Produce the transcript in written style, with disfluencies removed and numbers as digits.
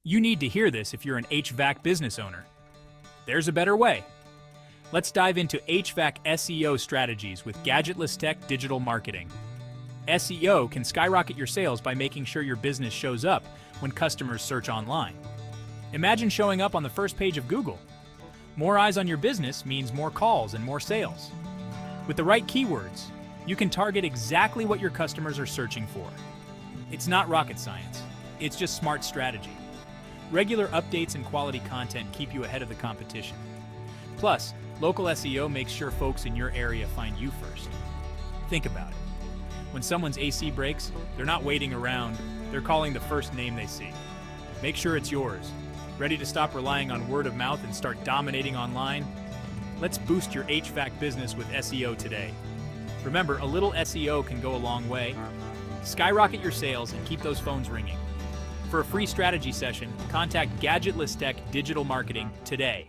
You need to hear this if you're an HVAC business owner. There's a better way. Let's dive into HVAC SEO strategies with Gadgetlesstech digital marketing. SEO can skyrocket your sales by making sure your business shows up when customers search online. Imagine showing up on the first page of Google. More eyes on your business means more calls and more sales. With the right keywords, you can target exactly what your customers are searching for. It's not rocket science, it's just smart strategy. Regular updates and quality content keep you ahead of the competition. Plus, local SEO makes sure folks in your area find you first. Think about it. When someone's AC breaks, they're not waiting around, they're calling the first name they see. Make sure it's yours. Ready to stop relying on word of mouth and start dominating online? Let's boost your HVAC business with SEO today. Remember, a little SEO can go a long way. Skyrocket your sales and keep those phones ringing. For a free strategy session, contact Gadgetlesstech Digital Marketing today.